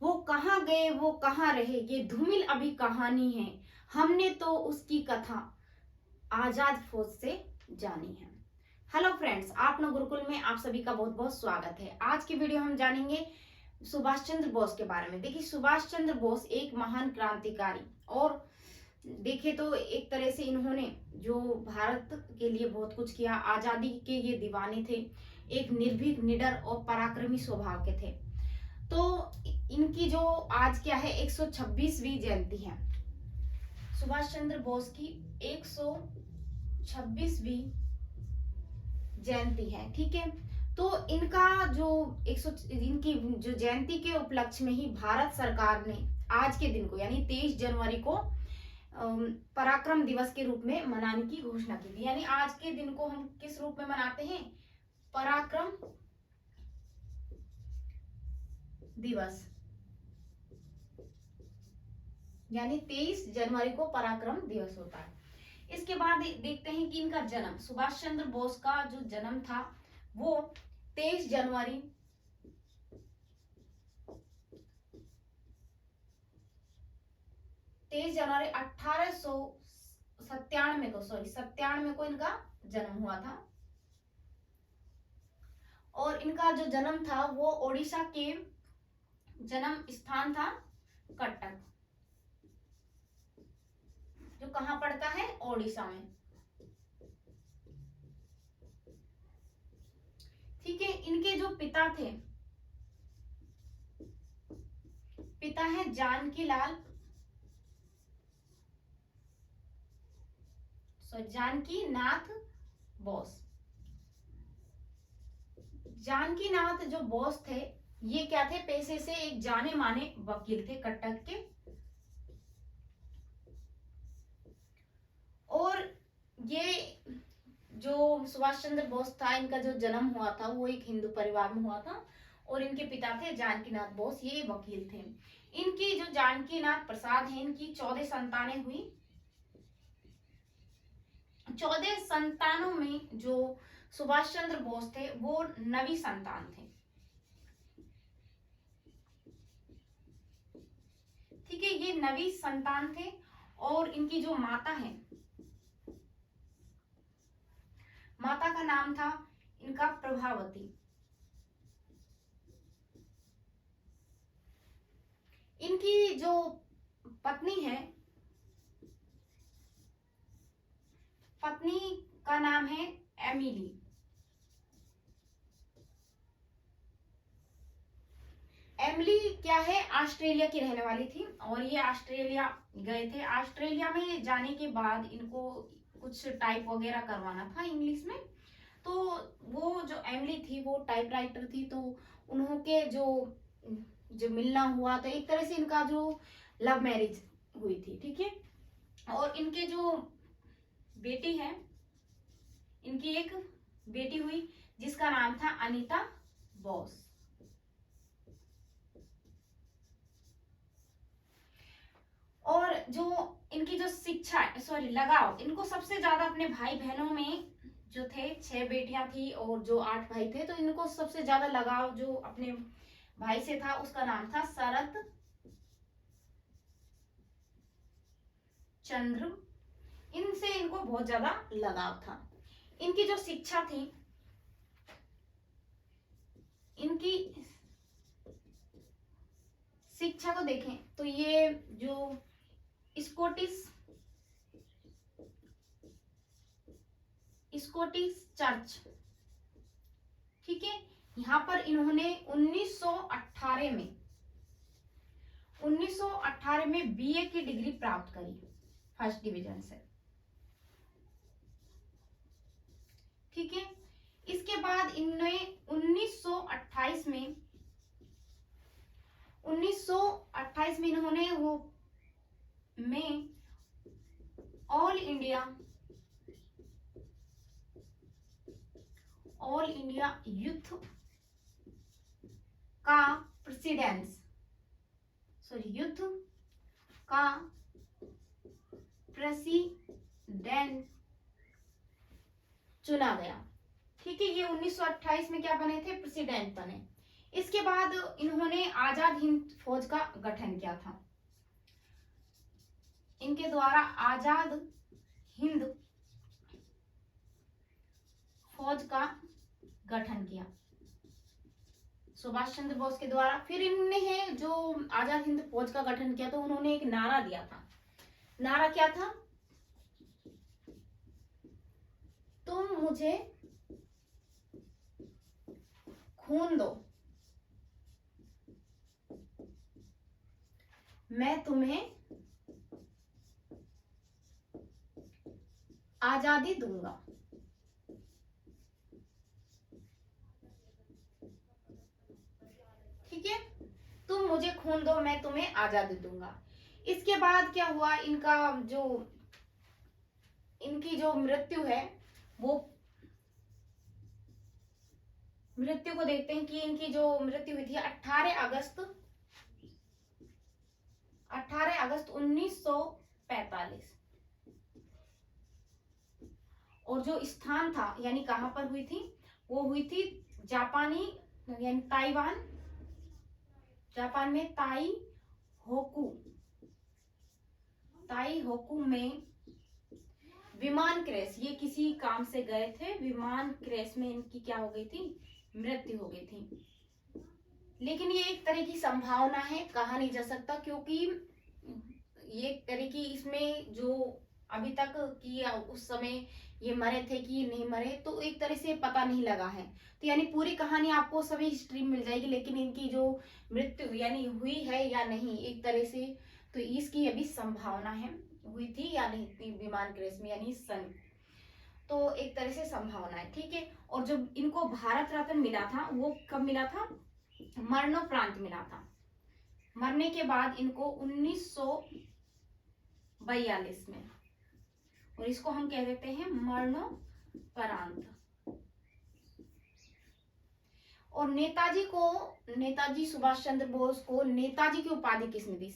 वो कहाँ गए वो कहाँ रहे ये धूमिल अभी कहानी है, हमने तो उसकी कथा आजाद फौज से जानी है। हेलो फ्रेंड्स, आप लोग गुरुकुल में आप सभी का बहुत बहुत स्वागत है। आज की वीडियो हम जानेंगे सुभाष चंद्र बोस के बारे में। देखिए, सुभाष चंद्र बोस एक महान क्रांतिकारी और देखे तो एक तरह से इन्होंने जो भारत के लिए बहुत कुछ किया, आजादी के ये दीवाने थे, एक निर्भीक, निडर और पराक्रमी स्वभाव के थे। तो इनकी जो आज क्या है 126वीं जयंती है, सुभाष चंद्र बोस की 126वीं जयंती है। ठीक है, तो इनका जो 100 इनकी जो जयंती के उपलक्ष्य में ही भारत सरकार ने आज के दिन को यानी 23 जनवरी को पराक्रम दिवस के रूप में मनाने की घोषणा की थी। यानी आज के दिन को हम किस रूप में मनाते हैं? पराक्रम दिवस, यानी 23 जनवरी को पराक्रम दिवस होता है। इसके बाद देखते हैं कि इनका जन्म, सुभाष चंद्र बोस का जो जन्म था वो 23 जनवरी 1897 को इनका जन्म हुआ था। और इनका जो जन्म था वो ओडिशा के जन्म स्थान था कटक, जो कहां पड़ता है? ओडिशा में। ठीक है, इनके जो पिता थे, पिता है जानकी नाथ बोस। जानकी नाथ जो बोस थे ये क्या थे? पेशे से एक जाने माने वकील थे कटक के। और ये जो सुभाष चंद्र बोस था, इनका जो जन्म हुआ था वो एक हिंदू परिवार में हुआ था। और इनके पिता थे जानकी नाथ बोस, ये वकील थे। इनकी जो जानकी नाथ प्रसाद है, इनकी 14 संतानें हुई। 14 संतानों में जो सुभाष चंद्र बोस थे वो 9वीं संतान थे। ठीक है, ये 9वीं संतान थे। और इनकी जो माता है, माता का नाम था इनका प्रभावती। इनकी जो पत्नी है, पत्नी का नाम है एमिली। एमिली क्या है? ऑस्ट्रेलिया की रहने वाली थी और ये ऑस्ट्रेलिया गए थे। ऑस्ट्रेलिया में जाने के बाद इनको कुछ टाइप वगैरह करवाना था इंग्लिश में। तो वो जो एमिली थी वो टाइपराइटर थी, तो उन्होंने जो मिलना हुआ, तो एक तरह से इनका जो लव मैरिज हुई थी। ठीक है, और इनके जो बेटी है, इनकी एक बेटी हुई जिसका नाम था अनीता बोस। और जो इनकी जो शिक्षा लगाव, इनको सबसे ज्यादा अपने भाई बहनों में जो थे 6 बेटियां थी और जो 8 भाई थे, तो इनको सबसे ज्यादा लगाव जो अपने भाई से था उसका नाम था शरत चंद्र। इनसे इनको बहुत ज्यादा लगाव था। इनकी जो शिक्षा थी, इनकी शिक्षा को देखें तो ये जो स्कॉटिश चर्च, ठीक है, यहां पर इन्होंने 1918 में बीए की डिग्री प्राप्त करी, फर्स्ट डिवीजन से। ठीक है, इसके बाद इन्होंने 1928 में इन्होंने वो में ऑल इंडिया यूथ का यूथ का प्रेसिडेंट चुना गया। ठीक है, ये 1928 में क्या बने थे? प्रेसिडेंट बने। इसके बाद इन्होंने आजाद हिंद फौज का गठन किया था। इनके द्वारा आजाद हिंद फौज का गठन किया सुभाष चंद्र बोस के द्वारा। फिर इन्होंने जो आजाद हिंद फौज का गठन किया तो उन्होंने एक नारा दिया था। नारा क्या था? तुम मुझे खून दो, मैं तुम्हें आजादी दूंगा। ठीक है, तुम मुझे खून दो, मैं तुम्हें आजादी दूंगा। इसके बाद क्या हुआ? इनकी जो मृत्यु है, वो मृत्यु को देखते हैं कि इनकी जो मृत्यु हुई थी 18 अगस्त 1945। और जो स्थान था यानी कहां पर हुई थी, वो हुई थी जापानी यानी जापान में ताई होकू में विमान क्रैश। ये किसी काम से गए थे, विमान क्रैश में इनकी क्या हो गई थी? मृत्यु हो गई थी। लेकिन ये एक तरह की संभावना है, कहा नहीं जा सकता, क्योंकि ये एक तरह की इसमें जो अभी तक कि उस समय ये मरे थे कि नहीं मरे, तो एक तरह से पता नहीं लगा है। तो यानी पूरी कहानी आपको सभी हिस्ट्री में मिल जाएगी, लेकिन इनकी जो मृत्यु यानी हुई है या नहीं, एक तरह से तो इसकी अभी संभावना है, हुई थी या नहीं थी विमान क्रैश में यानी सन, तो एक तरह से संभावना है। ठीक है, और जब इनको भारत रत्न मिला था वो कब मिला था? मरणोपरांत मिला था। मरने के बाद इनको 1942 में, और इसको हम कह देते हैं मरणोपरांत। और नेताजी सुभाष चंद्र बोस को नेताजी की उपाधि किसने दी?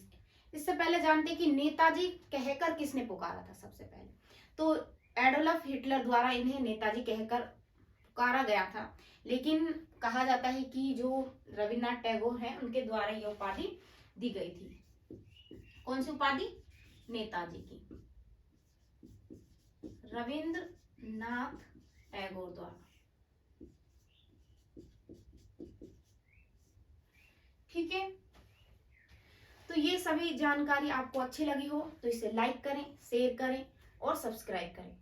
इससे पहले जानते हैं कि नेताजी कहकर किसने पुकारा था। सबसे पहले तो एडोल्फ हिटलर द्वारा इन्हें नेताजी कहकर पुकारा गया था, लेकिन कहा जाता है कि जो रविन्द्रनाथ टैगोर हैं उनके द्वारा यह उपाधि दी गई थी। कौन सी उपाधि? नेताजी की, रविन्द्रनाथ टैगोर द्वारा। ठीक है, तो ये सभी जानकारी आपको अच्छी लगी हो तो इसे लाइक करें, शेयर करें और सब्सक्राइब करें।